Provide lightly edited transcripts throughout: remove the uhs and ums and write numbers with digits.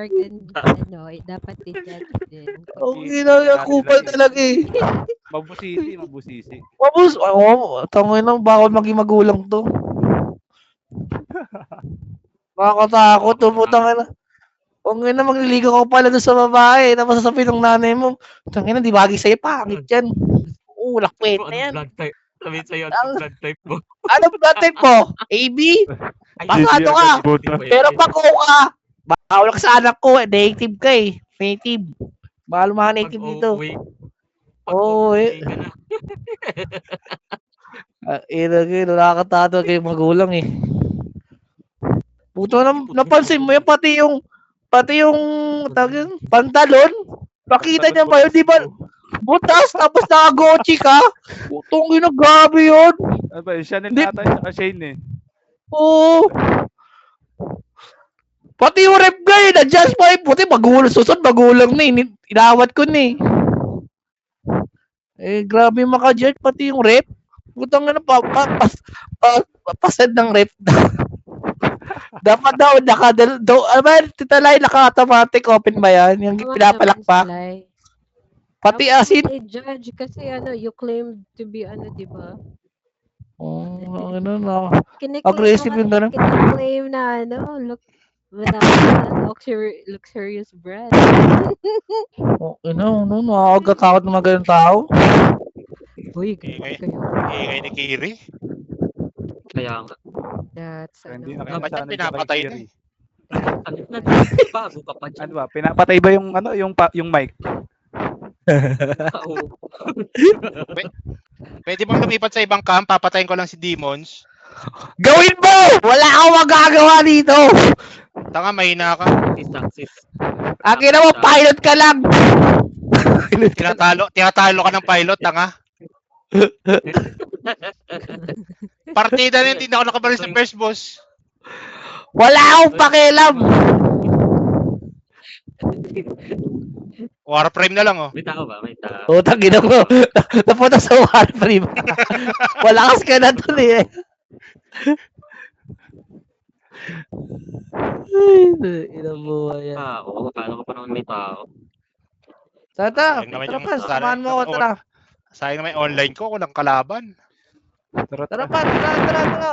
Mark and ano, dapat i-judge din. Kupal talaga eh. Mabusisi. Tangin lang, bawal maging magulang to. Nakakatakot, putang ina. Kung ina magliligaw ka pala doon sa babae, tapos sasabihin ng nanay mo, tangin na, di bagay sa'yo, pangit yan. Ulak kwet na yan. Blood type. Sabihin sa'yo, ang blood type mo. Ano blood type mo? AB? Pasado ka. Pero pag O ka, bawal ka sa anak ko, native ka eh. Native. Bawal mga native dito. Oo eh. Nakakatato kayo magulang eh. Puto napansin mo yan, pati yung pantalon. Pakita niya ba yun, di ba? Butas, tapos nakagochi ka. Putong ginagabi yun. Ano ba, Chanel ata yun, Shane eh. Oo. Pati yung rep guy, na-adjust pa eh. Puti, magulang na eh. Inawat ko na eh. Grabe maka-judge, pati yung rep. Putang na pasad ng rep. Dapat daw, titalay, naka-automatic open ba yan? Yung pinapalakpak. Pati asin. I-judge kasi you claim to be di ba? Aggressive yung gano'n. Kiniklaim na luxurious brand. Nakakatakot ng mga ganun tao. Uy, Ingay ni Kiri. Kaya nga. That's Hindi na Dapat yan, kaya pinapatay na eh. Bago ka pa dyan. Ano ba, pinapatay ba yung yung mic? Pwede bang lumipat sa ibang camp? Papatayin ko lang si Demons. Gawin mo! Wala akong magagawa dito! Tanga, mahina ka. Axis. Akin naman, pilot ka lang! Tinatalo ka ng pilot, tanga. Partida na hindi na ako nakabaril sa first boss. Wala akong pakialam! Warframe na lang, oh. May tao ba? May tao. Utang ina mo. Napunta sa Warframe. Walakas ka na dun eh. Ay, inabuhay yan. Tao? Paano ka pa naman may tao? Tara, Sayang naman tara yung- pa, samahan mo ako, tara. Sayang naman yung online ko, walang kalaban. Tara pa, tara.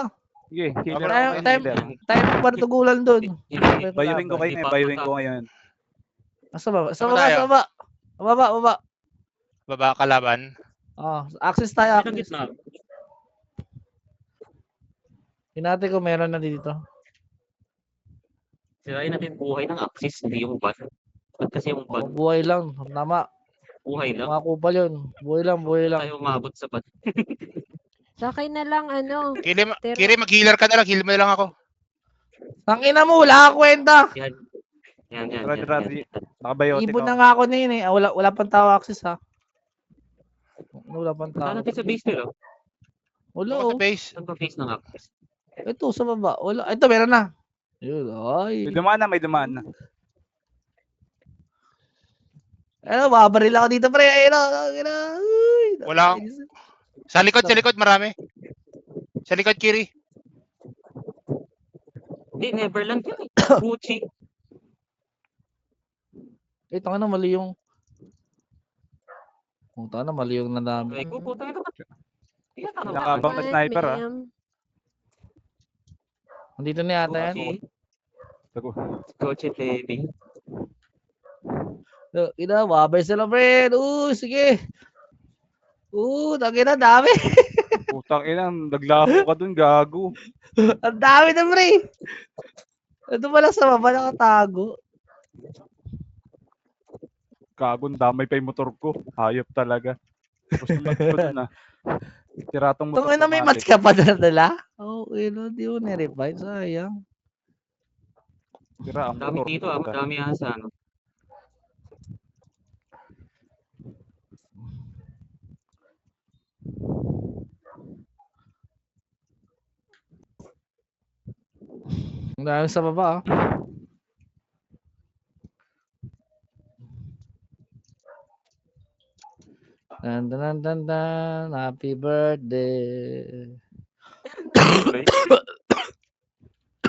Sige, healer Tayo, ako, tayo, healer. tayo magpartugulan dun. Bayurin ko kayo na, bayurin ko ngayon. Sa baba, Saan tayo? baba. Baba kalaban. Access tayo, May access. gitna. Hinati ko meron na dito. Sirain natin buhay ng Axis, hindi yung ban. Ba't kasi yung ban? Buhay lang, tama. Buhay lang. Mga kupal yun. Buhay lang. Tayo umabot sa ban. Sakay na lang Kiri, mag-healer ka na lang. Heal mo na lang ako. Tangina mo, wala kang kwenta. Yan. Radyo. Nakabayote Ibon ko. na nga ako na yun eh. Wala pang tao access ha. Wala pang tao. Saan natin sa base nila? Wala Ako oh. sa base. Saan ba base ng Axis? Ito sa baba. Wala. Ito meron na. Yun. Ay. May dumaan na. Babaril ako dito pre. Ay. Wala akong- Sa likod, marami. Sa likod, Kiri. Hindi, Neverland yun eh. Gucci. Ito nga na mali yung. Puta na mali yung nadami. Ay, puta ito. Nakabang na sniper ah. Nandito na yata yan. Gucci baby. Babay sila pre. Sige. Tangina dami. Putang ina, naglako ka dun, gago. Ang dami na pre. Ito pala sa baba nakatago. Gago, damay pa yung motor ko. Hayop talaga. Tapos yung match ko dun ah. Tiratong motor. Tungin na may match ka pa dala? Di mo na-revive. Sayang. Tira ang Dami motor. dito ah, madami asa ano. Ang dami sa baba Dan. Happy birthday.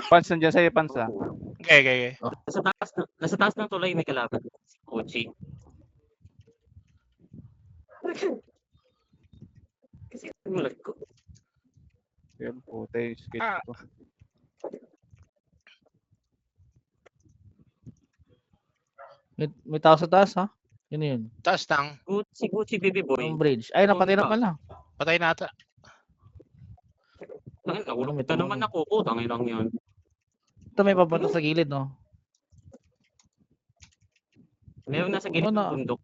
Pans, nandiyan sa'yo, Pans ah. Okay. Nasa taas ng tulay may kalaban. Si Kochi. Kasi mulat ko. Yan, puta yung skate Ah. ko. May tao sa taas, ha? Yun yun. Taas ng Si Gucci Baby Boy. Yung bridge. Ay, napatay na pala. patay na ata. Tangin, nahulog May na naman tumulong. ako. Tangin lang yun. Ito may papunta sa gilid, no? Meron nasa gilid Oo ng na. bundok.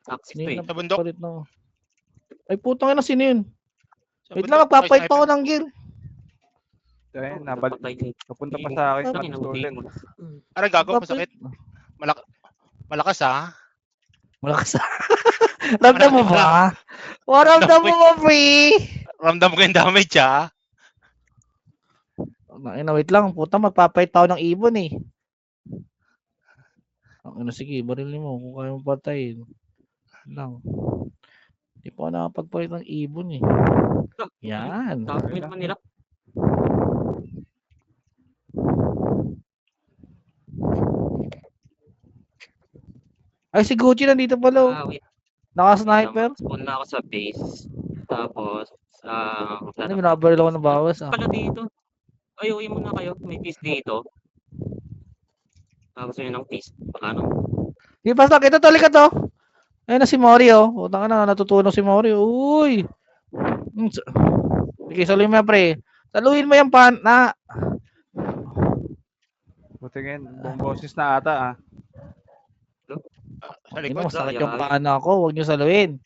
Axis to eh. Sa bundok. Palit na. Ay, putang ina, sino yun? Sa Wait bundok, lang, magpapalit may pa ako sniper. ng gear. Ayun, Napatay ni. napunta pa sa akin. Tangin ang Stolen. game. Aray, gago, Magpapalit. masakit. Malakas ha. Malakas. Ramdam mo ba? Ramdam mo ba, pre? Ramdam ko yung damage ha. Wait lang, puta, magpapalit pa ako ng ibon eh. Sige, barilin mo kung kaya mo patayin. Lang. Hindi pa ako nakapagpalit ng ibon eh. Yan. Tapos naman nila. Ay, si Gucci nandito pala. Oh. Wait. Naka-sniper. Spawn na ako sa base. Tapos, Ano, binabaril ako ng bawas ah. pala dito. Ay, uwi muna kayo. May piece dito. Tapos yun ang piece. Baka ano. Di pa sa kita, tali ka to. Ayun na si Mori oh. Utang na, natutunog si Mori. Uy. Sige, saluhin mo yan, pre. Saluhin mo yan, pan. Na. Buti buong boses na ata ah. Sa Hindi likod. masakit yung paana ko. Huwag niyo saluhin.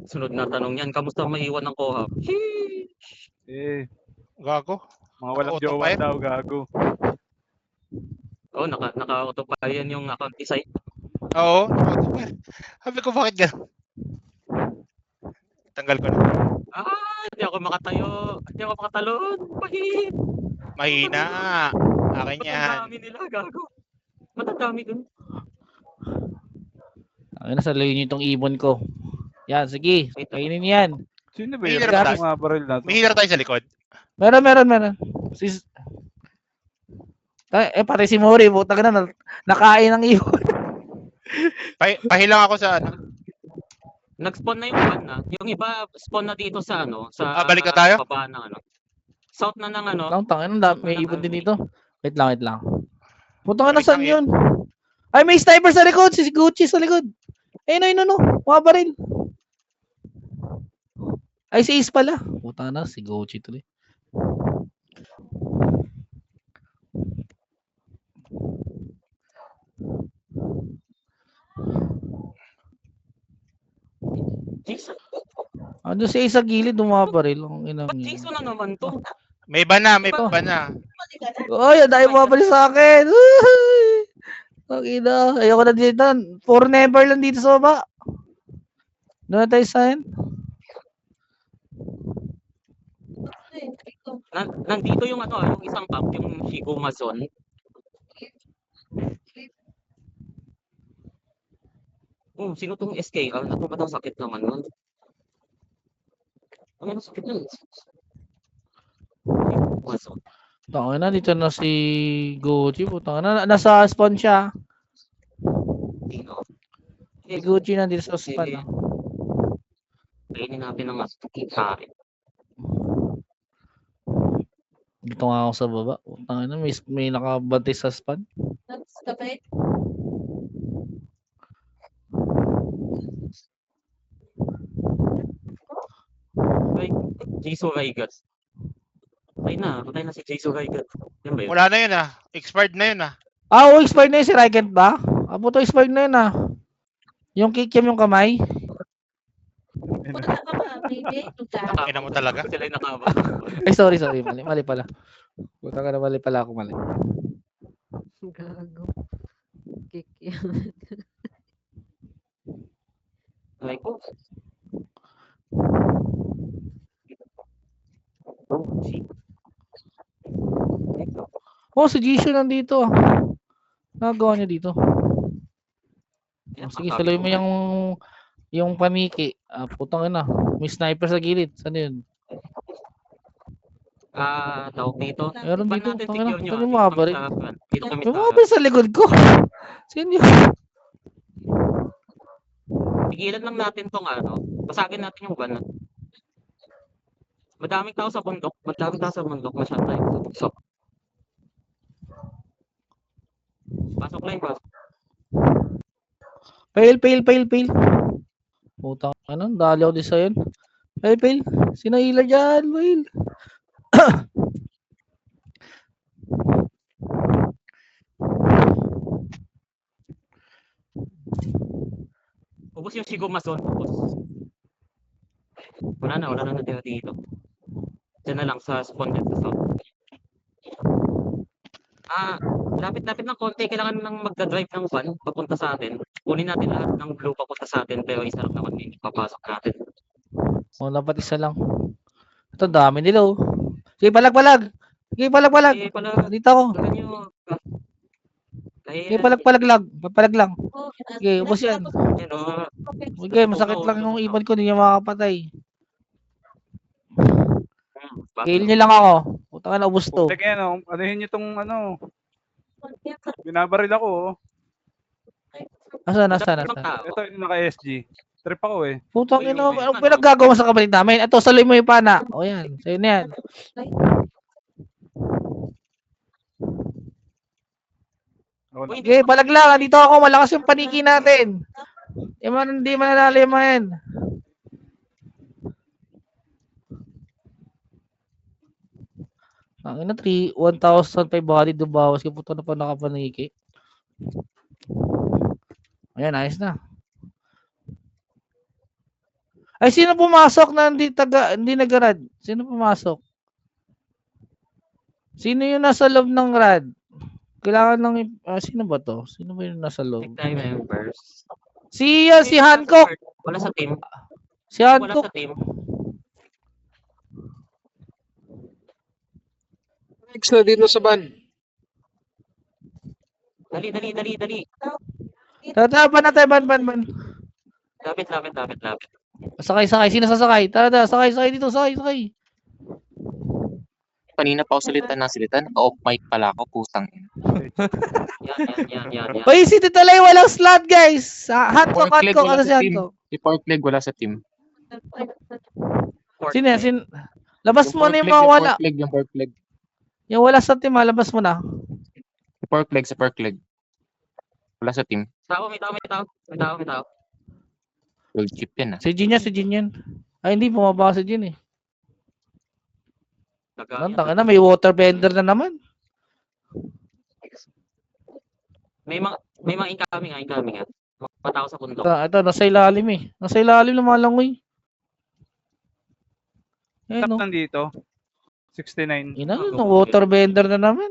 Sunod na tanong yan. Kamusta maiwan ng Kohab? Eh, Gago. mga walang Auto jowa fire? daw, gago. Oh, naka-auto pa yan yung account design. Oo. Sabi ko, bakit gano'n? Tanggal ko na. Hindi ako makatayo. Hindi ako makatalon. Pahit. Mahina. Akin yan. Matandami nila, gago. Matandami dun. Ayun na, saluhin niyo itong ibon ko. Yan, sige. Kainin yan. Sino ba May yun? hirap Gago tayo. mga baril na to. May healer tayo sa likod. Meron. Pati si Mori, butang na, nakain ng ibon. Pahilang ako sa ano. Nag-spawn na yung one na. Yung iba, spawn na dito sa ano. Sa balik na tayo? baba ng ano. South na ng ano. Lang, tangin, may ibon din dito. Wait lang. Putang na, Balik saan lang yun? Ay, may sniper sa likod. Si Gucci sa likod. Ayun, mga baril. Ay, si Ace pala. Putang na, si Gucci tuloy. Jason. Ano si Ace sa gilid, bumabaril. Ang inang Ba't Jason na naman to? May bana, may bana. Oy, ang dahil bumabaril sa akin. Ang ina. Ayoko na dito. For never lang dito sa baba. Doon na tayo sign. Nandito yung ano, yung isang camp, yung Shigo Mazon. Sino tong SK? Ano ba daw sakit naman nun? Ano sakit nun? Mazon. Tangin na, dito na si Gucci. Putang na, nasa spawn siya. Dino. Si Gucci na dito sa spawn. ah. Kainin natin ang hari. Dito nga ako sa baba. Putang na, may nakabantay sa spawn. Ay, Jisoo Raigat. Patay na si Jisoo Raigat. Yan ba yun? Wala na yun ah. Expired na yun ah. Expired na yun si Raikent ba? Puto, expired na yun ah. Yung kikiam yung kamay. Ina mo talaga. Sila yung nakaba. Ay, sorry. Mali pala. Puta ka na, mali pala ako. Gago. Kick yan. Ay ko. Si Jisoo nandito ah. Nagawa niya dito. Sige, saluhin mo yung paniki. Putang ina. May sniper sa gilid. Saan yun? Tawag dito. Meron Ban dito. natin Tangina, secure nyo. tangina mga baril. Dito kami May sa... mga baril sa likod ko. Sino yun? Pigilan lang natin tong ano. Basagin natin yung van. Madaming tao sa bundok. Madaming tao sa bundok. Masyado tayo. So, pasok lang pasok. Fail. Putang ano, dali ako din sa yun. Fail. Sino hila dyan? Fail. Ubus yung Shigomason. Ubus. Wala na natira dito. Diyan na lang sa spawn dito. So. Lapit-lapit ng konti. Kailangan nang magdadrive ng van papunta sa atin. Kunin natin lahat ng blue papunta sa atin. Pero isa lang naman yung papasok natin. Oh, dapat isa lang. Ito, dami nila oh. Sige, palag. Sige, palag. Eh, pala, Dito ako. pala nyo. Sige, palag lang. Sige, ubos yan. Yan o. Sige, masakit lang yung ibon ko. Hindi niya makakapatay. Kill niyo lang ako. Putang na, ubos to. Teka yan, oh. Anuhin nyo tong ano. Binabaril ako, oh. Nasaan? Ito yung naka-SG. Trip ako eh. Putang ina, anong pinaggagawa sa kapalit namin? Ito, saloy mo yung pana. O yan, sa'yo na yan. Sige, palag lang. Andito ako, malakas yung paniki natin. Hindi mananalo yung mga yan. Ang ina, 1,500 dubawas. Kaya puto na pa nakapaniki. Ayan, ayos na. Ay, sino pumasok na hindi nag-rad? Sino pumasok? Sino yung nasa loob ng rad? Kailangan lang, sino ba to? Sino ba yung nasa loob? Time members. Si Hancock. Wala sa team. Si Wala Hancock. sa team. Next na dito sa van. Dali. Tara, ban na tayo, ban. Lapit. Sakay. Sino sasakay? Tara, sakay dito, sakay. Kanina pa ako salita, naka-off mic pala ako, putang ina. Yan. Uy, si Titalay walang slot, guys. Hancock, ano si Hancock? Si Pork Leg wala sa team. Sino yan? Labas mo na yung mga wala. Yung Pork Leg. Yung wala sa team, labas mo na. Si Pork Leg. Wala sa team. May tao. Gold chip yan ah. Si Jin yan. Ay, hindi, bumaba si Jin eh. Tanga na, may water bender na naman. May mga incoming. Mga tao sa bundok. Ito, nasa ilalim eh. Nasa ilalim ng mga langoy. Ayan Tap no. nandito. 69. Ina, water bender na naman.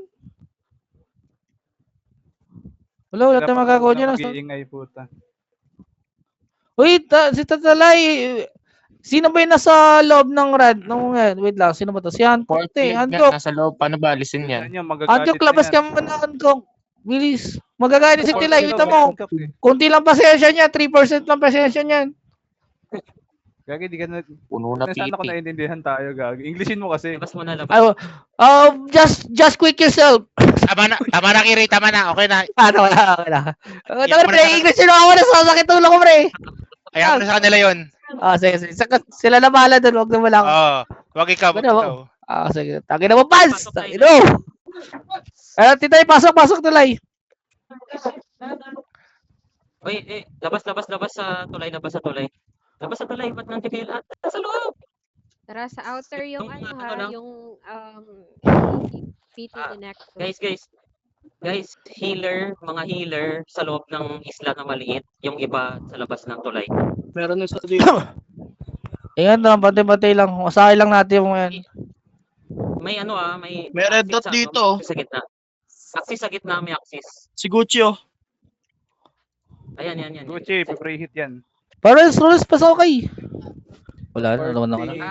Wala tayong magagawa niya. Mag-iingay puta. Uy, si Tatalay. Sino ba yung nasa loob ng rad? Wait lang, sino ba to? Si Hancock. Pork Leg nga, Hancock. nasa loob. Paano ba alisin yan? Hancock, labas ka muna, Hancock. Bilis. Magagalit si Tilay. Wait mo. Eh. Kunti lang pasensya niya. 3% lang pasensya niyan. Gagi, di ka na... Puno na Sana ko pipi. naiintindihan tayo, Gagi. Englishin mo kasi. Labas mo na. Just quick yourself. Tama na, Kiri. Tama na. Okay na. Okay na. Yan, Pre, English yun ako na sasakit ulo ko, pre. Ayan ko na sa kanila yun. Sige. Sila na bahala doon. Huwag na wala ako. Wag ikaw. Ano? Sige. Tangin na mo, Pans! Tangin na. Titay, pasok, Tulay. Uy, labas sa tulay. Labas sa tulay, ba't nanti kayo lahat? Sa loob! Tara sa outer yung Yung yung PT the next. Guys, mga healer sa loob ng isla na maliit, yung iba sa labas ng tulay. Meron na sa dito. Ingat na, bantay-bantay lang. Masahay lang natin yung yan. May May red dot dito. Sa gitna. Axis sa gitna, may axis. Si Gucci oh. Ayan. Gucci, pre-hit yan. Roles, pasok kay. Wala na naman ako na.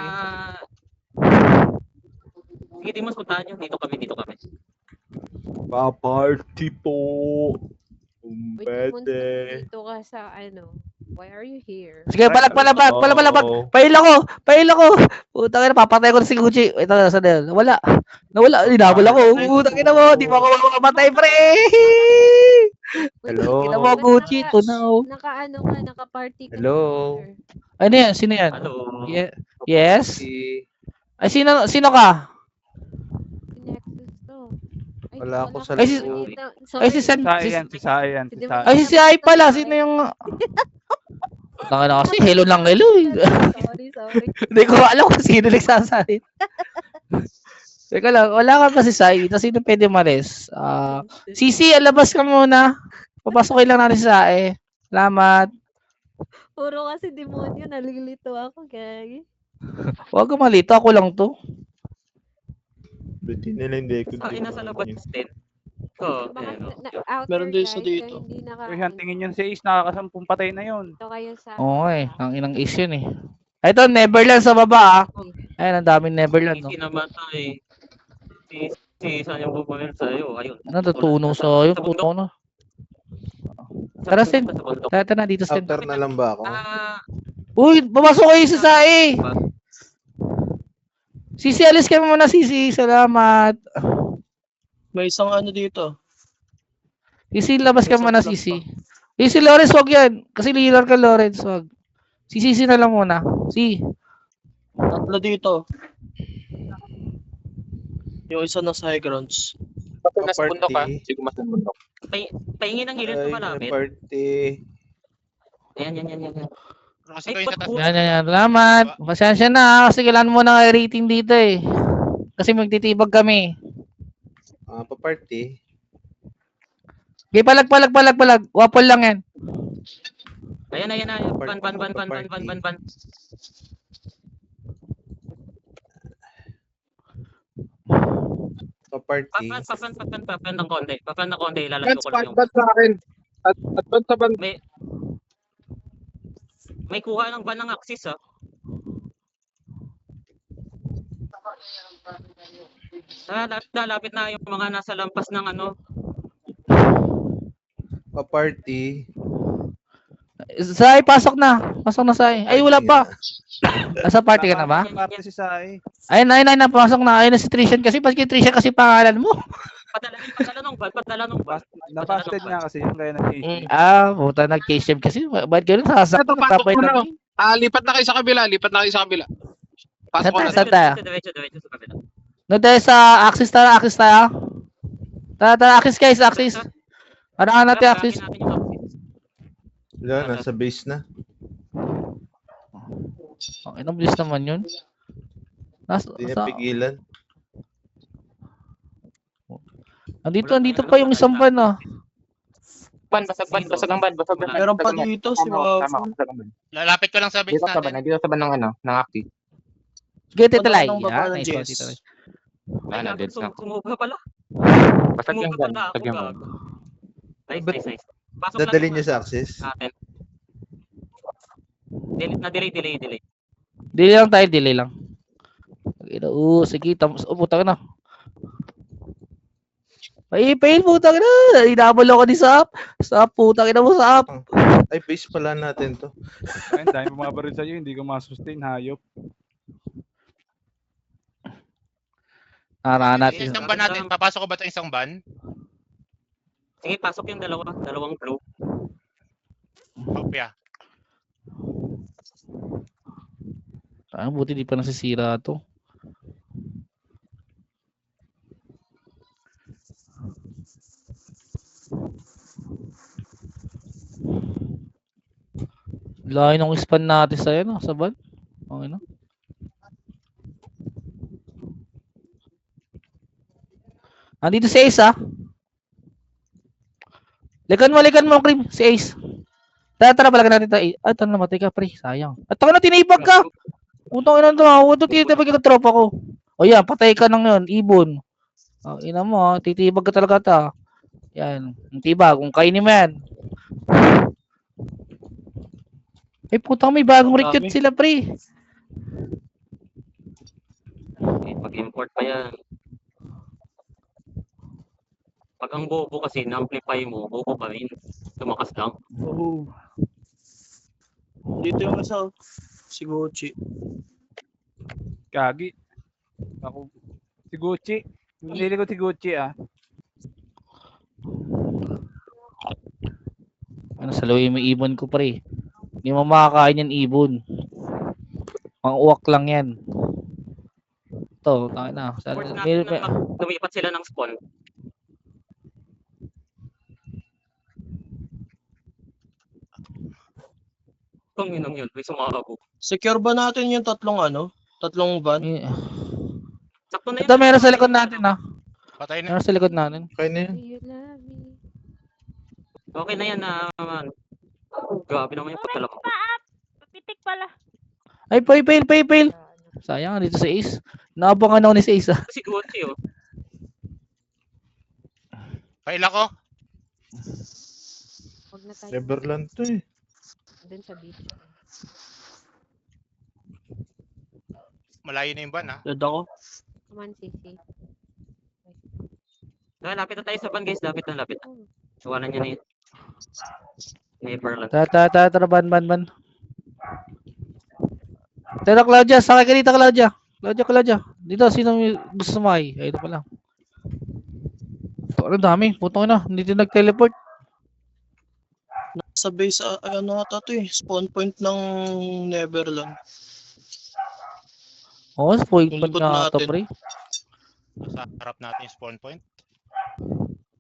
Sige, Dimos, puntahan nyo. Dito kami. Pa-party po. Wait, dito ka sa Why are you here? Sige, palabag. Pail ako. Putang ina, papatay ko na si Gucci. Ito, nasa na yun? Nawala, inabol ako. Putang ina mo, di pa ako mamamatay, pre. Hello? Kita mo, Gucci, tunaw. Naka-party ka. Hello? sir. Ano yan? Sino yan? Hello. Yes? Si... Ay, sino ka? Si Nexus to. Ay, Wala ako sa Ay, si- nakita. Ay, si Sam. Sa yan, si Sa yan. Si Sa. Ay, si Ai pala. Sino yung... Tanga na kasi, hello lang hello. Sorry. Hindi ko alam kung sino nagsasalit. Teka lang, wala ka pa si Sai. Ito sino pwede malis? Sisi, alabas ka muna. Papasokin lang natin si Sai. Salamat. Puro kasi demonyo, nalilito ako, gay. Huwag ka malito, ako lang to. Buti nila hindi ko. Ay, nasa labas din. Oo, Baka out Meron there, din isa guys, dito. kaya hindi naka... Uy, hantingin yun si Ace, nakakasampung patay na yun. Ito kayo sa... Oo eh, ang inang issue yun eh. Ito, Neverland sa baba ah. Ayun, ang daming Neverland. No? Hindi namatay. Si saan yung bubunil sa'yo? Ayun. Ano, tutunaw sa yun. Puto na. Tara, Sen. Sa bundok. Tara na dito, Sen. After na lang ba ako? Uy, babasok kayo sa Sai. Sisi, alis ka muna, Sisi. Salamat. May isang ano dito. Sisi, labas ka muna, Sisi. Si Lawrence, wag yan. Kasi leader ka, Lawrence, wag. Si Sisi na lang muna. Si. Tatlo dito. Yung isa nasa high grounds. Kapag nasa bundok ka, Party. siguro mas bundok. Pahingin ng hilit Ay, na malapit. party. Yan. Kasi ko Ay, yung tatas. Yan. Salamat. Pasensya na kasi kailangan mo na rating dito eh. Kasi magtitibag kami. Pa-party. Okay, palag. Wapol lang yan. Ayan. Ban. Pa-party. Papan ng konti. Papan ng konti. Lalayo ko lang yung... sa akin. Advance sa ban. May kuha ng ban ng Axis, ah. Lalapit na yung mga nasa lampas ng ano. Pa-party. Sai, pasok na. Pasok na, Sai. Ay, wala pa. Nasa party ka na ba? Party si Sai. Ayun, pasok na. Ayun na si Trishan kasi. Paski Trishan kasi pangalan mo. Padala ng ban. Nabasted nga kasi yung kaya nag-Ace. Puta, nag-case kasi. Ba't ganun? Sasak Ito, na pasok tapay mo na. na. Lipat na kayo sa kabila. Pasok ko na. Saan tayo? Diretso sa kabila. No, tayo sa Axis tayo. Tara, Axis guys, Axis. Parang natin Axis. Natin yung Axis. Wala, nasa base na. Okay, bilis naman yun. Hindi na pigilan. Andito pa yung isang ban ah. Basag ang ban. Meron pa dito si mga... Lalapit ko lang sa base natin. Dito sa ban ng Active. Sige, Tita Lai. Ano, baba ng Nice one, Jess? Tita Lai. Wala, dead na ako. Sumuba pala. Basag yung ban. Basag yung ban. Nice. Pasok Dadalhin lang niyo sa access. natin. Delay. Delay lang. Sige, puta ka na. Pail, puta ka na. Inabol ako ni Sap. Sap, puta ka na mo, Sap. Ay, base pala natin to. Ayun, dahil bumabaril sa'yo, hindi ko masustain, hayop. Narahan natin. Isang ban natin. Papasok ko ba ito isang ban? Sige, pasok yung dalawang blue. Kopya. Buti di pa nasisira to. Layo ng span natin sa ano, sa ban. Okay na. Andito si Ace ah. Likan mo, Cream. Si Ace. Tara, palagan natin ito. Ay, ito namatay ka, pre. Sayang. At ako na, tinibag ka. Utang ina to. Ito, tinibag yung tropa ko. O yan, patay ka nang yun. Ibon. Ina mo, titibag ka talaga ta. Yan. Ang tibag. Kung kainin mo yan. Ay, putang may bagong recruit sila, pre. Pag-import pa yan. Pag ang bobo kasi, na-amplify mo, bobo pa rin. Tumakas lang. Oh. Dito yung isa. Si Gucci. Kagi. Ako. Si Gucci. Hindi ko si Gucci ah. Ano, saluhin mo ibon ko, pre. Hindi mo makakain yan ibon. Mga uwak lang yan. Ito, tayo na. Force natin na lumipat sila ng spawn. Itong inong yun, may sumakago. Secure ba natin yung tatlong van? Sakto na yun. Ito, meron sa likod natin, ha. Patay na. Meron sa likod natin. Okay na yan. Do you love me? Okay na yan naman. Grabe naman yung pagkalak ko. Pitik pala. Ay, fail. Sayang, dito sa Ace. Naabangan ako ni sa Ace, ha. Si Gucci, oh. Fail ako. Huwag na tayo. Neverland to eh. Dun sa beach. Malayo na yung van, ha? Dead ako. Come on, Sisi. Lapit na tayo sa van, guys. Lapit na. Iwanan niya na yun. Neverland. Tara, ban. Tara, Claudia. Sakay ka dito, Claudia. Claudia. Dito, sino gusto sumakay? Ay, ito pa lang. Ang dami. Putong ina. Hindi din nag-teleport. Nasa base, ano ata to eh. Spawn point ng Neverland. Oo, spoil Yung pa likod na ito, natin. pre. Sa harap natin yung spawn point.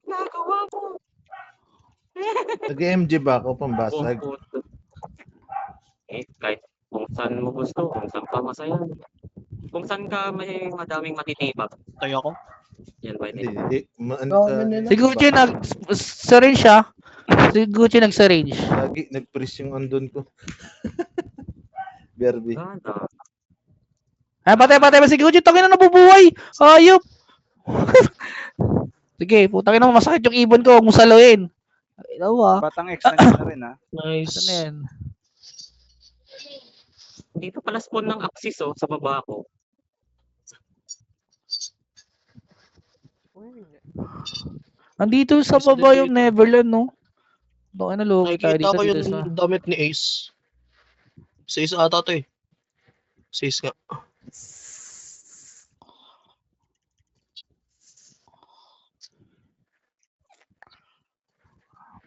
Nagawa mo. Nag-MG ba ako pambasag? Kahit kung saan mo gusto, kung saan ka masaya. Kung saan ka may madaming matitibak. Tayo ako. Yan, pwede. Hindi. Si Gucci nag-syringe siya. Si Gucci nag-syringe. Lagi nag-freeze yung andun ko. Berby. Ganda. Ay, patay ba si Gucci? Tangin na nabubuhay. Ayop. Sige, putangin na masakit yung ibon ko. Huwag mo saluhin. Ay, daw Batang X na rin ah. Nice. Ano yan? Dito pala spawn ng Axis, oh, sa baba ko. Andito sa Isa din baba yung dito. Neverland, no? Baka na logo tayo Nakikita dito. ko Dito yung sa... damit ni Ace. Si Ace ata to eh. Si Ace nga.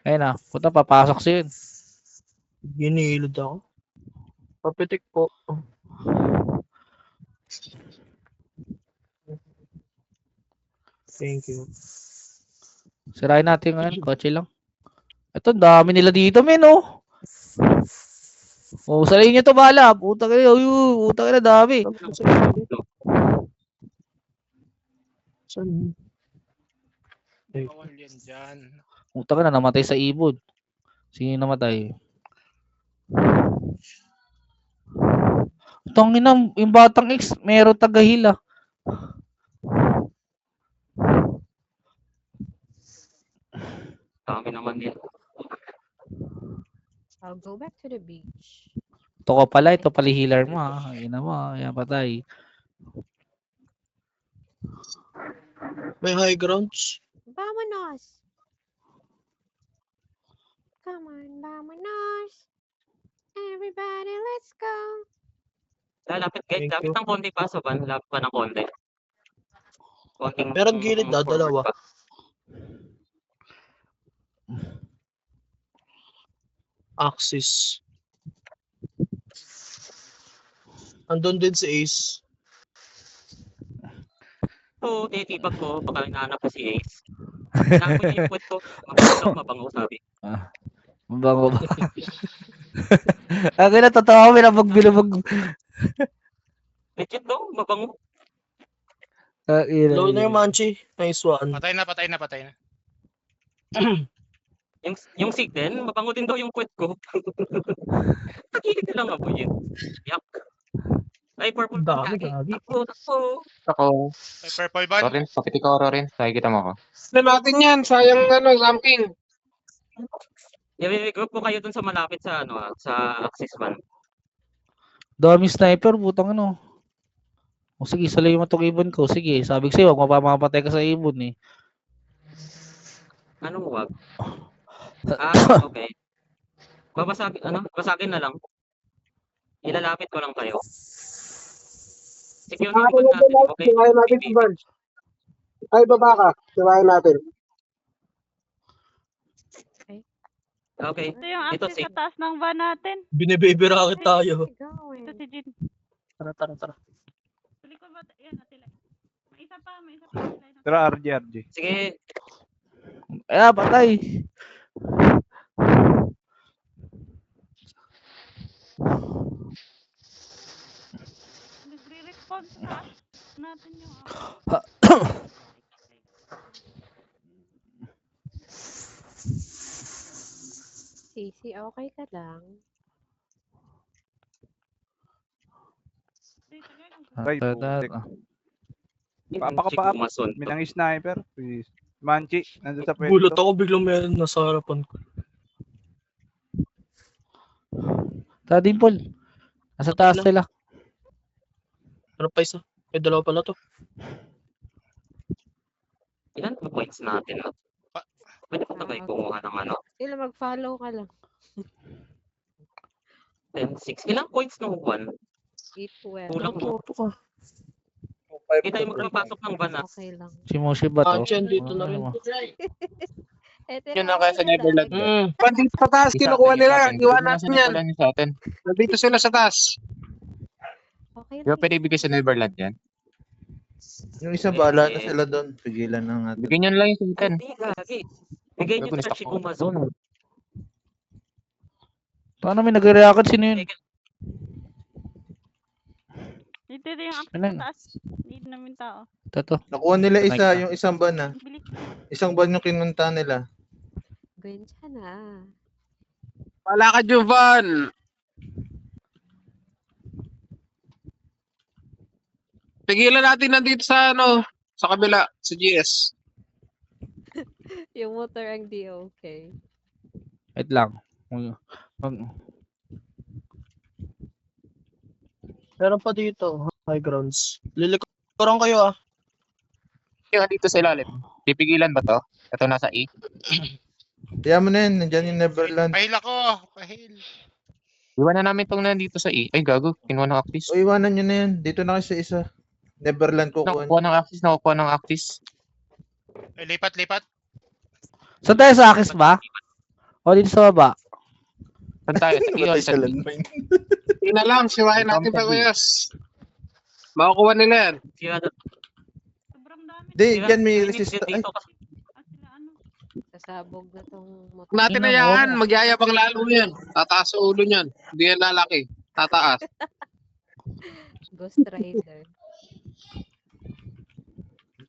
Ayun na. Puta, papasok siya yun. Ginilid ako. Papitik po. Thank you. Sirain natin ngayon. Kotse lang. Ito, dami nila dito, men, oh. Oh, sarayin nyo to, bala. Puta kayo. Puta kayo, dami. Saan? Bawal yan dyan. Puta ka na, namatay sa ibon. Sino yung namatay? Tangin na, yung batang X, meron tagahila. Dami naman din. I'll go back to the beach. Ito ka pala, ito pala healer mo, ha. Ayun na mo, ayan patay. May high grounds. Vamonos! Come on, vamonos! Everybody, let's go! Lapit, guys. Thank Lapit you. ng konti pa sa van. Lapit pa ng konti. Konting Meron gilid na, forward dalawa. pa. Axis. Andun din si Ace. So, titipag ko. Baka hinahanap ko si Ace. Hinahanap ko niya yung puwet ko. Mabango, sabi. Mabango ba? Akin na, totoo ako, binabag. Legit daw, mabango. Low na yung Manchi. Nice one. Patay na. Yung sig din, mabango din daw yung puwet ko. Nakilig na lang ako yun. Yak. Ay, purple. Dami, Gagi. gagi. Takbo. Ako, May purple van. Rorin, pakitik ako, Rorin. Nakikita mo ako. Na natin yan, sayang something. I-regroup ko kayo dun sa malapit sa sa Axis van. Dami sniper, putang ano. O sige, salay mo itong ibon ko. Sige, sabi ko sa'yo, huwag mapapatay ka sa ibon eh. Anong wag? Okay. Basagin na lang. Ilalapit ko lang kayo. Secure yung van natin, okay? Siwain natin si Van. Ay, baba ka. Siwain natin. Okay. Ito yung Ito, access safe. sa taas ng van natin. Binibabyrakit tayo. Ito si Jin. Tara, tara, tara. Tuloy ko ba? Yan, natila. May isa pa, may isa pa. Tara, RJ. Sige, Patay. Nagre-respond sa natin yung Sisi, okay ka lang? Right, putik. yung Papakapa- Chikumason. Minang sniper. Please. Manchi, nandun sa Gulat pwesto. ako biglang meron nasa harapan ko. Tara, Dimple. Nasa taas sila. Ano pa isa? May dalawa pala to. Ilan ba points natin? No? Pwede ko tayo kumuha ng ano? Sila mag-follow ka lang. 10, 6. Ilang points ng van? 8-12. Kulang mo. Hindi tayo magpapasok ng van na. Okay lang. Si Moshi ba to? Diyan, dito na rin. Eto Yun na kaya sa okay lang. Neverland. Pandito sa taas, kinukuha nila. Iwan natin yan. Wala sa atin. Nandito sila sa taas. Okay Di ba lang. pwede ibigay sa Neverland yan? Yung isa bahala na sila doon. Pigilan na natin. Bigyan nyo na lang yung sa atin. Hindi, gagi. Bigay niyo Gago, sa na-stuck ako. Chikumason. Paano may nagre-react? Sino yun? Ito yung access Ano? sa taas. Need namin tao. Ito. Nakuha nila isa, yung isang ban na. Bilis. Isang ban yung kinunta nila. Gwen siya na. Palakad yung van. Pigilan natin nandito sa sa kabila, sa GS. Yung motor ang di okay. Wait lang. Meron pa dito. High grounds. Lilikuran kayo ah. Yung dito sa ilalim. Pipigilan ba to? Ito nasa E. Kaya mo na yun, nandyan yung Neverland. Pahil ako. Pahil. Iwan na namin itong nandito sa E. Ay, gago. Kinuha ng Actis. O iwanan nyo na yun. Dito na kayo sa isa. Neverland kukuha. Nakukuha ng Actis. Nakukuha ng Actis. Lipat, lipat. Saan tayo sa Akis ba? O dito sa baba? Saan tayo? Sa E o Matay sa sa D? landmine. Hindi na lang, siwain natin pa kuyas. Makukuha nila yan. Sobrang dami. Di, dyan may resist. Ay, Sila ano? Sasabog na tong motor. Huwag natin na yan, magyayabang lalo yan. Tataas sa ulo niyan. Hindi yan lalaki. Tataas. Ghost Rider.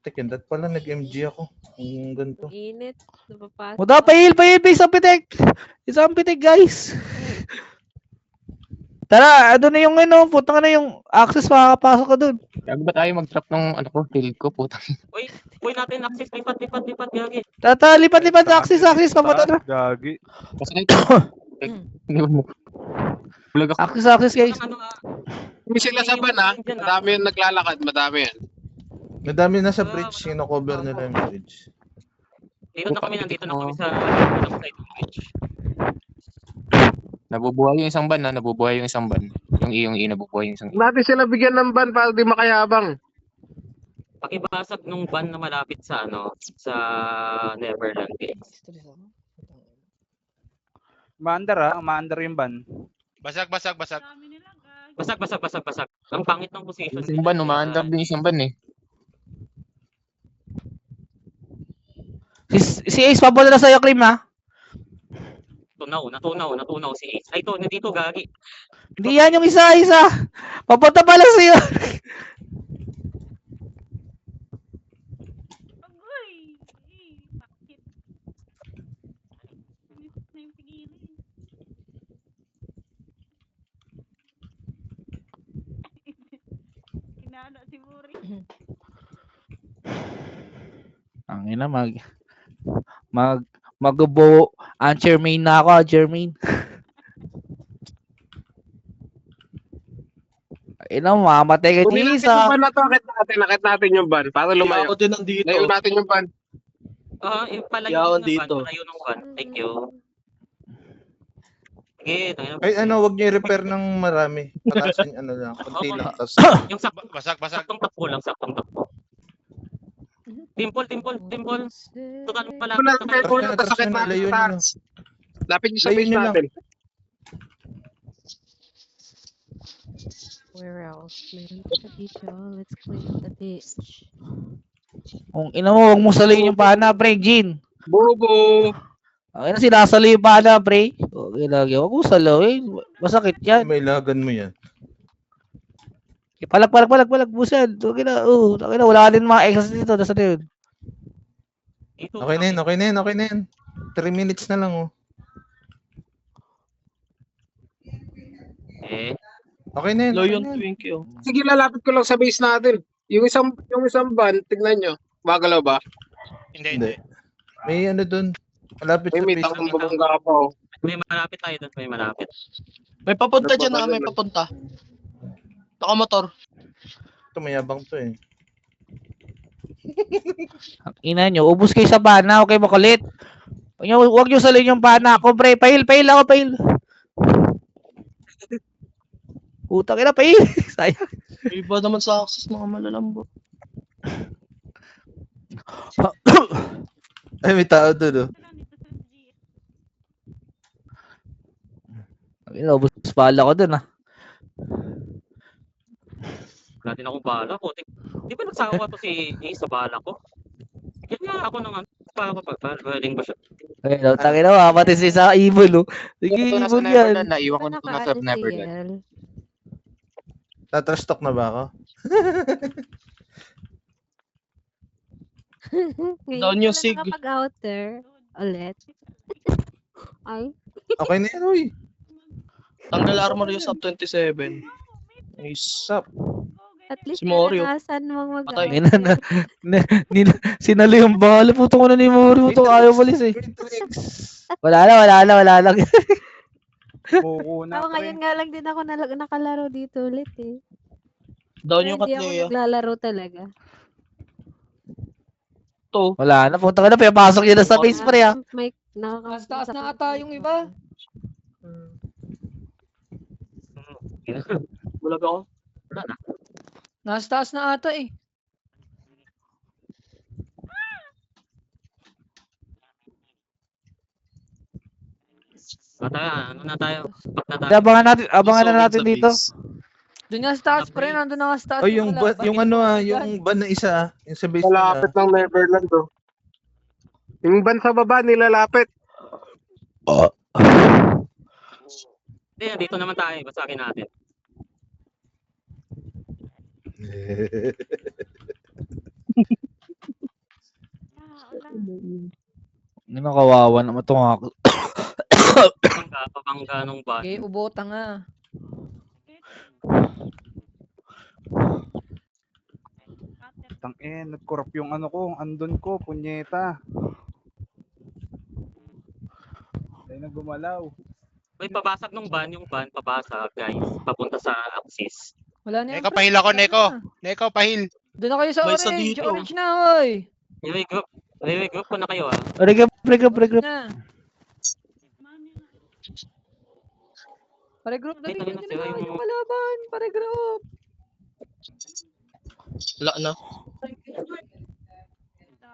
Tekindat pala, nag-MG ako. Ang ganito. Init. Napapasok. Muda, pahil, isang pitik! Isang pitik, guys! Tara, ano na yung putang na yung access, makakapasok ka dun. Gago ba tayo mag-trap ng field ko? Putang. Uy natin, access. Lipat, gagi. Tata, lipat sa access, papunta na. Gagi. Basta na ito. Hindi mo. Bulag ako. Access, guys. Ano, Hindi sila sa van ha. Madami yung naglalakad, madami yan. Madami na sa bridge. Kino-cover nila yung bridge. Dito na kami, nandito na kami sa side ng bridge. Nabubuhay yung isang ban na. Nabubuhay yung isang ban. Yung E nabubuhay yung isang E. Huwag natin sila bigyan ng van para di makayabang. Pakibasag nung van na malapit sa sa Neverland. Maandar maandar yung ban. Basag, basag, basag. Dami nila, guys. Basag. Ang pangit ng position. Isang ban, umaandar din isang ban eh. Si Ace, papunta na sa'yo, Krim, ha? Natunaw si Ace. Ay, nandito, gagi. Hindi yan yung isa. Papunta pala sa'yo. Agoy! Bakit? Bilis na yung pigilan. Kinada si Buri. Ang ina, mag-ubo. Jermaine na ako, Jermaine. Ina, mamatay ka Kunin natin isa. yung van na to. Nakit natin yung van. Para lumayo. Ako din nandito. Layo natin yung van. Yung palayo Yawan ng dito. van. Palayo ng van. Thank you. Sige, tayo na. Ay, ano, wag niyo i-repair ng marami. Patasin, ano lang, konti lang. Tapos, Yung Basag. saktong takbo lang, saktong takbo. Dimple. Total malapit Wala, na may kayo. ulo, pasakit Layo natin nyo sa na. taas. Lapit niyo sa Layo base nyo lang. natin. Where else? Meron pa dito. Let's clean the beach. Kung ina mo, huwag mo saliin yung pana, pre, Jean. Bobo! Ang ina, sinasali yung pana, pre. Okay, lagi. Huwag mo saloy. Masakit yan. may lagan mo yan. Palag, busan. Okay na, wala ka din mga exas dito. Nasa na yun? Dito, Okay na yan. 3 minutes na lang, oh. Eh, Okay na yan. Low okay yung na yan. Twinkie, oh. Sige, lalapit ko lang sa base natin. Yung isang van, tignan nyo. Magalaw ba? Hindi. May ano dun. Malapit sa May base. takong babangga pa, oh. may malapit tayo doon, may malapit. May papunta dyan na, Nagpapadala. may papunta. Nakamotor. Ito, mayabang to eh. Ang ina nyo, ubus kayo sa pana. Okay, makulit. Huwag nyo saliin yung pana. Ako, pre. Pahil ako. Utang ina, pahil. Sayang. Iba naman sa access, mga malalambot. Ay, may tao dun, oh. Ang ina, ubus pala ko dun, ah. Wala din akong bala ko. Di ba nagsawa to si Ace sa bala ko? Yan nga ako naman. Para ko pag-wedding ba siya? Ayun, tangin na, pati si sa evil, oh. Sige, Ito na sa evil Neverland. yan. Naiwan ko na ito na sa Naka-ano si Neverland. Yel? Tatrash talk na ba ako? Ngayon Down ka yung lang sig. nakapag-outer. Ulit. Ay. Okay na yan, uy. Tanggal armor yung sub 27. Nice. Stop. At least Si Morio. naranasan mong Patay. mag-outer. Sinalo yung bala. Puto ko na ni Morio. Puto ayaw malis eh. Wala lang. Buko na, Ako pre. ngayon nga lang din ako nakalaro dito ulit eh. Down Pero yung hindi ako Katleya. naglalaro talaga. To. Wala na. Punta ka na. Pinapasok yun na sa base pre ah. May Mas taas na ata yung iba. Wala ba ako? Nasa taas na ata eh. Ano na tayo? Pak na tayo. Abangan na natin dito. Doon nga sa taas, pre. Nandun na nga sa taas. Oh, yung kalaban. yung ano yung van na isa, yung sa base Malapit nila. ng Neverland, oh. Yung van sa baba, nilalapit. Hindi, dito naman tayo. Basakin natin. Hindi na kawawa naman itong ako. Pabangga nung ba? Okay, ubota nga. Nag-corrupt yung ano ko, andon ko, punyeta. Tayo na gumalaw. May pabasag nung van, yung van pabasag, guys. Papunta sa Axis. Wala na yan. Neko, pre. pahil ako, Wala Neko. na. Neko, pahil. Doon na kayo sa May isa orange. dito. Orange na, oy. Regroup ko na kayo ah. Regroup. Na. Pare-group na Wait, bigyan ano din na naman sila, yung kalaban. Pare-group. Wala na.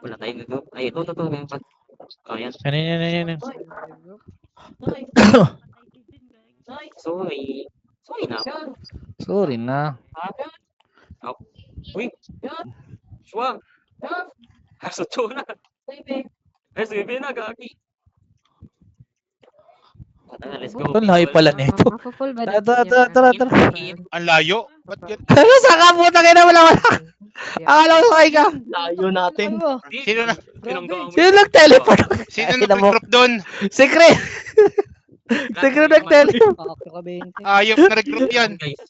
Wala tayong regroup. Ay, ito. Meron pa. Oh, yan. Yan. Sorry. Sorry na. Sorry na. Uy. Shwa. Sa tuna. SBB na, gagi. Let's go. Ito, lahi pala nito. Ako full ba? Tara. Ang layo. Ba't yun? Saan ka puta kayo na wala. Akala ko sakay ka. Layo natin. Ano? Sino na? Sino nag-teleport? Sino Ay, na group doon? Secret. Secret nag-teleport. Pakakyo ka 20. Ayop na regroup yan. Guys.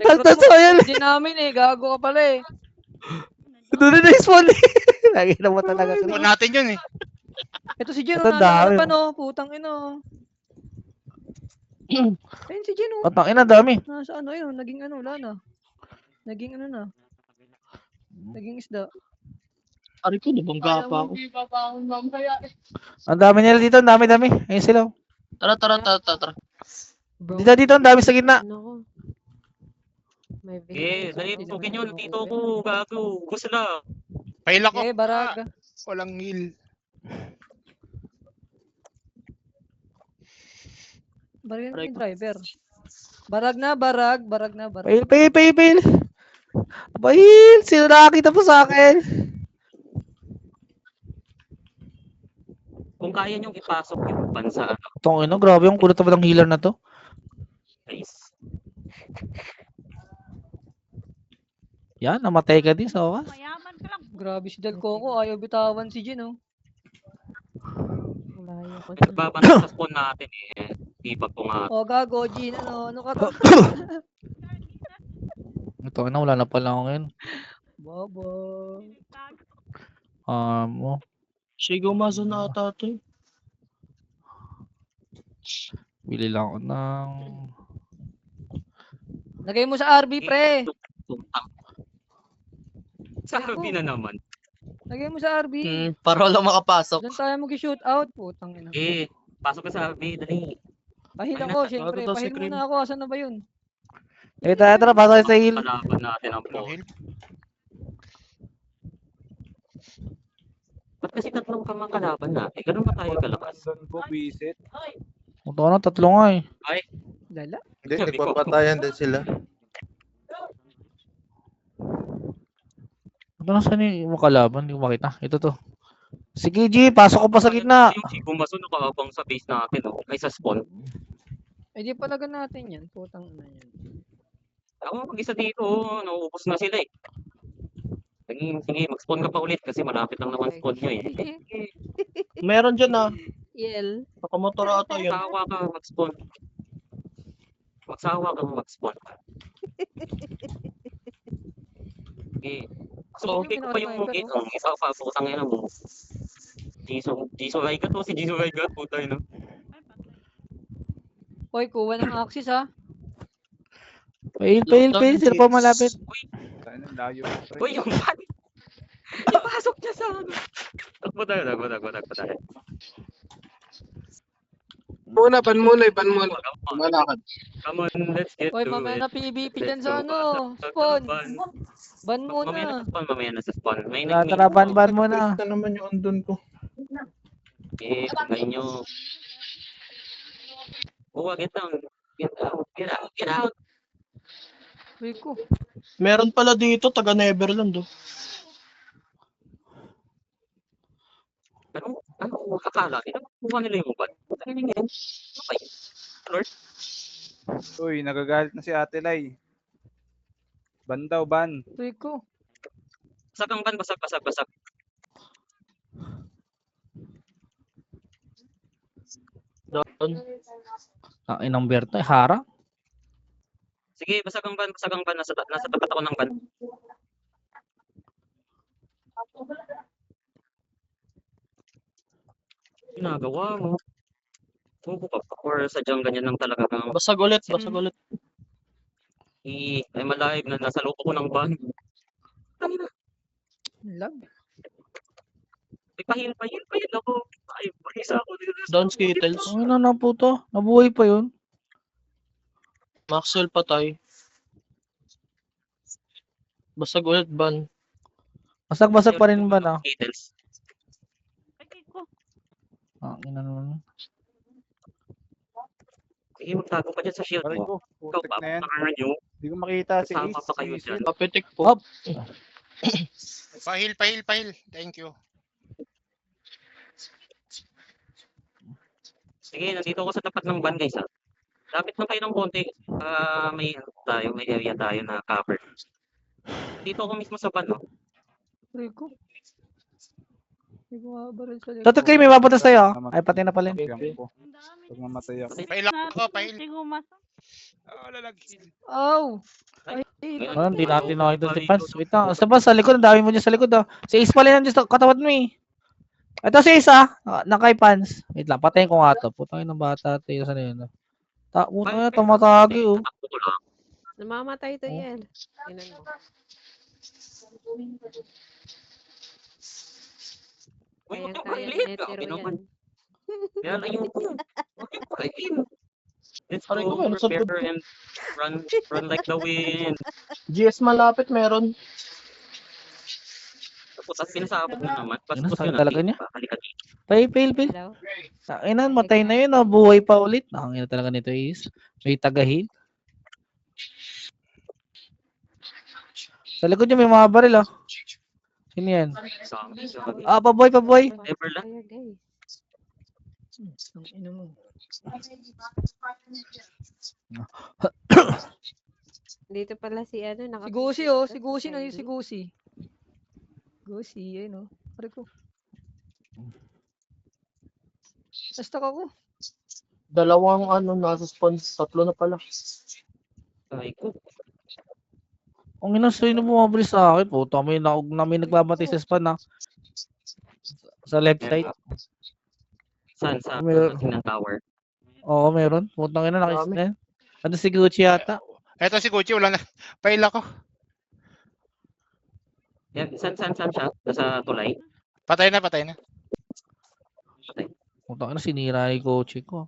Ang totoo yan. Hindi namin eh. Gago ka pala eh. Doon na na-spawn. Lagi na mo talaga. Ito natin yun eh. Ito si Jeno. Ito dami. Nalala pa no. Putang ino. Ayun si Jeno. Patang ina, dami. Nasa ano yun. Naging ano. Wala na. Naging ano na. Naging isda. Ari ko, nabangga pa ako. Ang dami nila dito. Ang dami. Ayun sila. Tara. Bro, Dito, ang dami sa gitna. ano ko? May Eh, dali, Hindi tukin naman yun. ako Dito uwi. ko, gago. Gusto na. Pail ako. Okay, barag. Walang heal. Barag yung driver. Barag na, barag. Pail. Pail, sino nakakita po sa akin? Kung kaya niyong ipasok yung ban sa ano, Tong grabe yung kulot naman ng healer na to. guys. Yan, namatay ka din sa oras. Mayaman ka lang. Grabe si Del Coco, ayaw bitawan si Jin, oh. Layo ko dyan. Nagbabanat sa spawn natin eh. Ipag ko nga. O, gago, Jin, ano ka to? Ito na, wala na pala ako ngayon. Bobo. Mo. Sigaw maso na ata ito eh. Bili lang ako ng... Lagay mo sa RB, pre. Sabi na naman. Lagay mo sa RB. Para wala makapasok. Doon tayo mag-shoot out. Putang ina. Eh, pasok ka sa RB, dali. Pahil Ay, ako, nasa- syempre. Bago daw si Pahil Cream. muna ako. Asan na ba yun? Tara, pasok sa heal. Palaban natin ang Walang po. heal. Ba't kasi tatlong kamang kalaban natin? Ganun ba tayo kalakas? Doon ko, visit. Ito na, tatlo nga eh. Lala. Hindi, Sabi ko. nagpapatayan din sila. Ito na saan yung makalaban? Hindi ko makita. Ito to. Sige G, pasok ko pa sa gitna. Yung si Gumaso nakaabang sa base natin, oh. Ay, sa spawn. Eh, di palagan natin yan. Putang ina yan. Ako mag-isa dito, oh. Nauubos na sila eh. Sige, mag-spawn ka pa ulit kasi malapit lang naman spawn nyo eh. Meron dyan ah. EL. Nakamotor ata yun. Magsawa ka, mag-spawn. Magsawa ka, mag-spawn. Okay. So, okay ko pa yung isa pa, putang ina mo. Jisoo Raigat o si Jisoo Raigat, putang ina. Hoy, kuha ng axis, ha? Fail. Sino pa malapit? Saan ang layo? pre? Uy, yung ban! Ipasok niya sa ano. Takbo tayo. Ban muna. Malakad. Come on, let's get Hoy, to mamaya it. na PVP dyan sa ano. Spawn. Ban muna. Mamaya na sa spawn. May Tara, ban mo na. Ito naman yung andun ko. Eh, tagay nyo. Oh, get down. Get out. Uy ko. Meron pala dito, taga Neverland oh. Ano akala nila? Kuha nila yung ban. Ano yan? Okay. Uy, nagagalit na si Ate Lai. Ban daw, ban. Uy ko. Basag ang ban, basag. Doon. Ang inang Berto, harang. Sige, basag ang ban. Nasa tapat ako ng ban. Ginagawa mo. Tubo ka pa. Or sadyang ganyan lang talaga kang Basag ulit. ay malive na nasa loob ako ng ban. Lag. Ay, pahil ako. Ay, isa ako dito. Down Skittles. Ang ina na po to. Nabuhay pa yun. Maxwell patay. Basag ulit ban. Basag pa rin ba na? Skittles. Ay, ko. Ang ina naman. Sige, magtago ka dyan sa shield Aray mo. ko, Ikaw, putik na yan. papakangan nyo. Hindi ko makita si Kasama Ace. pa kayo si dyan. Ace. Papitik po. Up. Pahil. Thank you. Sige, nandito ako sa tapat ng ban, guys. Ha? Lapit lang kayo ng konti. May area tayo na cover. Dito ako mismo sa ban, no? Uy ko. Hindi ko makabaril sa likod. Dito kayo, may mapatas tayo. Ay, pati na pala yun. Bigyan ko. Ang dami. Pag mamatay ako. Pail ako, pail. Si Gumaso. Lalag heal. Aw! Ay, Ano, hindi natin nakita si Pans. Wait lang. Sa likod, ang dami mo dyan sa likod. Si Ace pala yan dyan sa katawad mo eh. Ito si Ace nakay Pans. Wait lang, patayin ko nga to. Putangin ng bata. Tayo sa nila. Puta, tumatagi oh. Takbo ko lang. Namamatay to EL. Tingnan mo. Uy, Kaya huwag kaya yung ni Grabe Netero naman. yan. Kaya ayun ko. Okay, team. Let's Aray ko, go, ano sa prepare and run like the wind. GS malapit meron. Tapos pinasabog na naman. Ano, Bastos sakit yun, talaga Ati. niya. Halika dito. Fail. Hello? Takinan, matay na yun. Buhay pa ulit. Nakangina talaga nito is. May tagahin. Sa likod niya may mga baril ah. Sino yan? Zombie, zombie. Paboy. Neverland. Kaya guys. Ang ina mo. Dito pala si ano, Si Gusi oh, si Gusi na si Gusi. Gusi, ayun oh. Aray ko. Nastak ako. Dalawang ano, nasa spawn. 3 na pala. Ay ko. Ang ina, sino bumabali sa akin? Puta, may nagbabatay sa span ah. Sa left side. Saan? Sa Meron. ng tower. Oo, meron. Putang ina, nakis. Ano si Gucci yata? Eto si Gucci, wala na. Fail ako. Yan, saan siya? Nasa tulay? Patay na. Patay. Putang ina, sinira ni Gucci ko.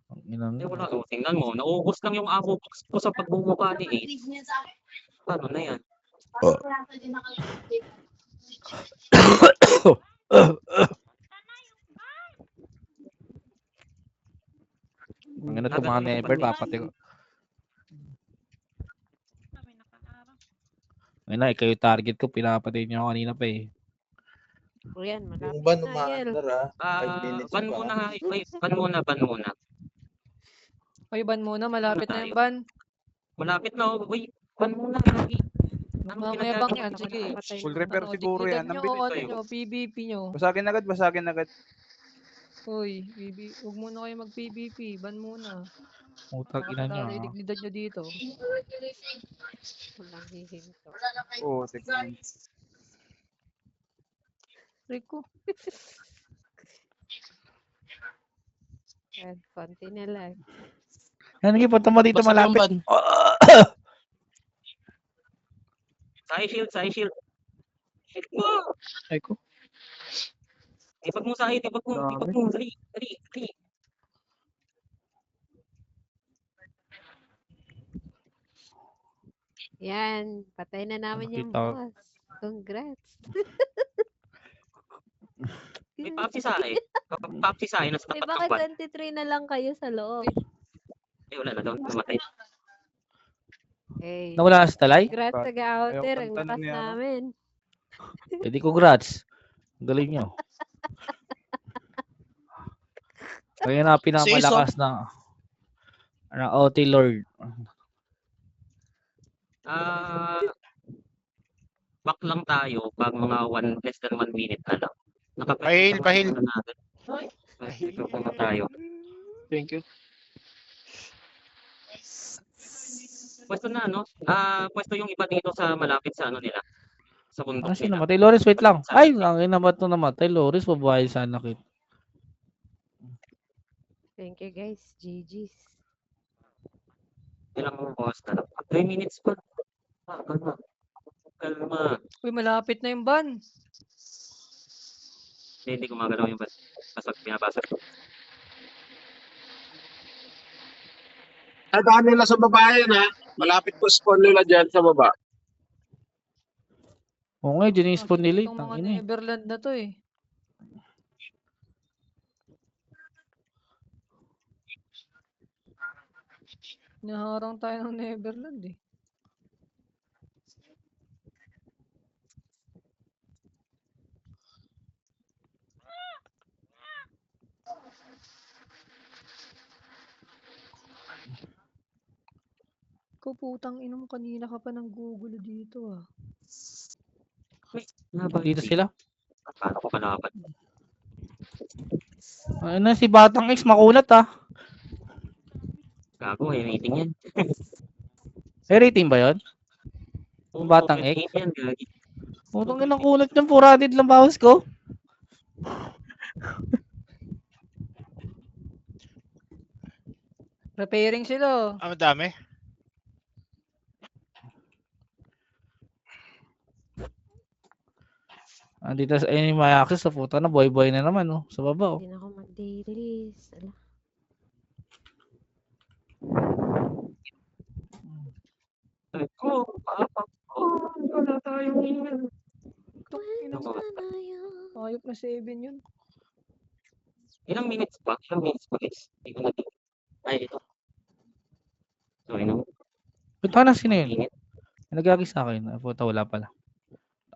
Ang inang. Wala. Tingnan mo. Naubos lang yung ammo box ko sa pagbumuka ni Ace. Paano na yan? Ang ina, itong mga never, papatay ko. Ang ina, ikaw yung target ko. Pinapatay niyo ako kanina pa eh. O yan, malapit Yung ban na, Yel. umaandar ah. 5 minutes Ban pa. muna. Ban muna. Ay, ban muna. Malapit na yung ban. Malapit na. Uy, ban muna. Lagi. Mamaya ginagawa bang niyo? yan, sige. Full repair siguro yan. Tignan Ang nyo, bilis. ano nyo, PVP nyo. Basagin agad. Uy, huwag muna kayo mag-PVP. Ban muna. Putang ina niyo. Nakakatala yung dignidad nyo dito. Walang hihinto. Oo, tignan. Rico. Yan, konti na lang. Yan, sige, punta mo dito Basag yung malapit. ban. Side shield. Shield mo. Ay ko. Ipag mo side. Ipag mo. Dali. Yan, patay na namin yung Nakita ko. boss. Congrats. May papsi side. Papsi side. Nasa Eh, tapat ng bakit ban. 23 na lang kayo sa loob? Wala na daw. Namatay. Hey, Nawala sa talay? congrats sa outer. Ang kanta lakas ni ano. namin. Eh di congrats. Ang galing nyo. Kaya na pinamalakas na OT Lord. Back lang tayo pag mga less than 1 minute na lang. Pahil. na natin. Ito na tayo. Thank you. Pwesto na, no? Pwesto yung iba dito sa malapit sa ano nila. Sa bundok Ano sino nila. namatay? Loris, wait lang. Ay, ang inamat to namatay. Loris, mabuhay sana kit. Thank you guys. GG's. Ilang oras na lang. 3 minutes pa. Kalma. Uy, malapit na yung ban. Hindi gumagalaw yung basag. Pinabasag ko. Tandaan nila sa baba yan ha. Malapit po spawn nila dyan sa baba. Oo nga, dyan yung spawn nila. Itong mga Tangina eh. Neverland na to eh. Naharang tayo ng Neverland eh. Ikaw putang ina mo, kanina ka pa nang gugulo dito ah. Dito sila. Paano ko kalaban? Ano si Batang X, makulat ah. Gago, rating yan. May rating ba yun? Yung Batang X? Yan, gagi. Putang ina, kulat yung 400 lang bawas ko. Repairing sila. Ang dami. Andito sa ayun yung may access sa puta na boy na naman oh, sa baba oh. Hindi na ako mag-dailies. Ala. Ay, ko, wala tayong email. Bueno sana yun. Ayop na 7 yun. Ilang minutes pa? Ilang minutes pa guys? Hindi ko na ay, ito. Sorry no. Punta na sino yun? Init. Nagagi sa akin. Ay, puta wala pala.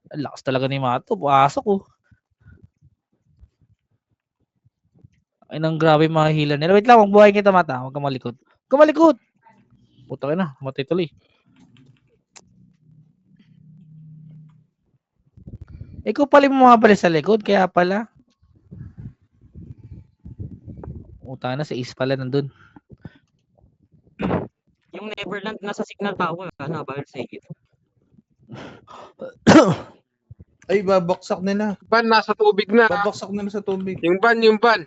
Ang lakas talaga ni Mato. Puasok oh. Ay nang grabe mga hila nila. Wait lang, magbuhay kita mata. Huwag kang malikot. Huwag kang malikot! Puta ka na. Matay tuloy. Ikaw pala yung mga pala sa likod. Kaya pala. Puta na. Si Is pala nandun. Yung Neverland nasa Signal Tower, ano, bawal sa inyo. Ay, babaksak nila. Ban, nasa tubig na. Babaksak nila sa tubig. Yung ban, yung ban.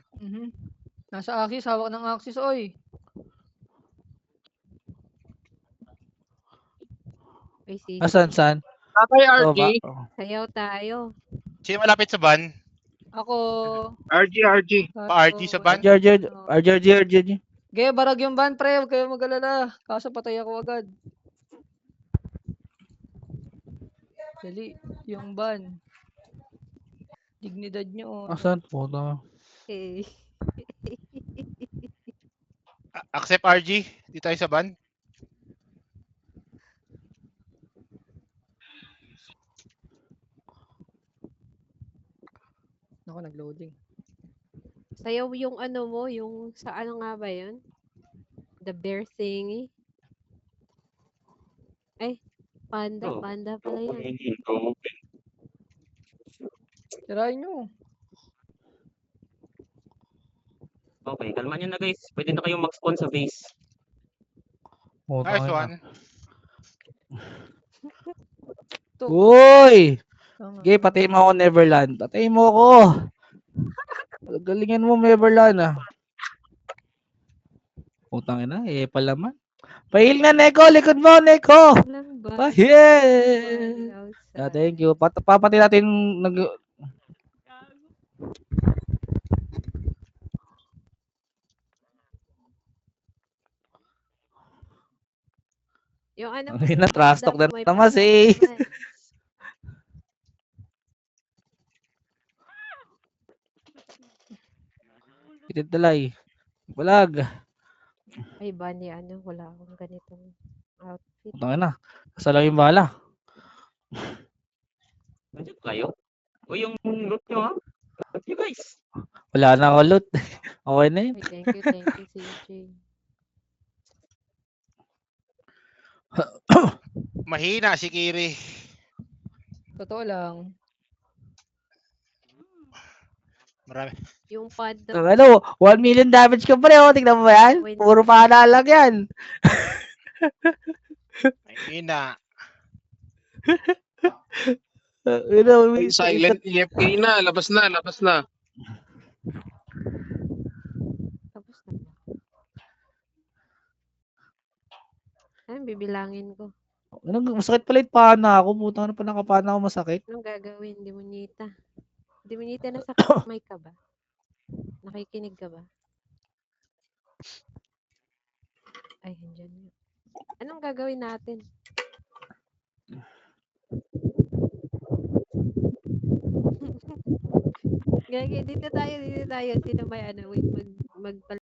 Nasa Axis, hawak ng Axis, oy. Ay, si Asan? Tatay Oh, RG. oh. Sayaw tayo. Sino malapit sa van? Ako. RG. Pa-RG sa van? RJ. Gaya, barag yung ban, pre. Huwag kayo mag-alala. Kaso patay ako agad. Dali, yung ban. Dignidad nyo. Oh. Asan? Puta. Eh. Accept RG. Di tayo sa van. Ako, nag-loading. Sayaw yung ano mo, yung sa ano nga ba yun? The bear thingy. Ay, panda pala yan. Tirahin nyo. Okay, kalma nyo na guys. Pwede na kayong mag-spawn sa base. Puta Nice ka na. one. Uy! Tama. Gay, patayin mo ako Neverland. Patayin mo ako. Galingan mo Neverland ah. Putang ina, pala man. Pahil nga Neko, likod mo Neko. Lang ba? Pahil. Outside. Thank you. Papatay natin Yung ano Ay na, trash talk na may naman si. performance. Itidalay. Balag. Ay, Bunny, ano, wala akong ganitong outfit. Putang ina. Asa lang yung bala. Nandiyan kayo? O yung loot nyo ha? Loot nyo guys. Wala na ako loot. Okay na yun. Ay, thank you, CJ. Mahina si Kiri. Totoo lang. Marami. Yung panda. Ano, 1 million damage ka pa rin. Oh. Tignan mo ba yan? Puro pana lang yan. Mahina. Silent EFK na. Labas na. Tapos na ba? Ano, bibilangin ko. Masakit pala yung pana ako. Puta na pa nakapana ako masakit. Anong gagawin, Demonita? Demonita, nasa kamay ka ba? Nakikinig ka ba? Ay, andyan yun. Anong gagawin natin? Gagi, dito tayo. Sino may ano, wait, mag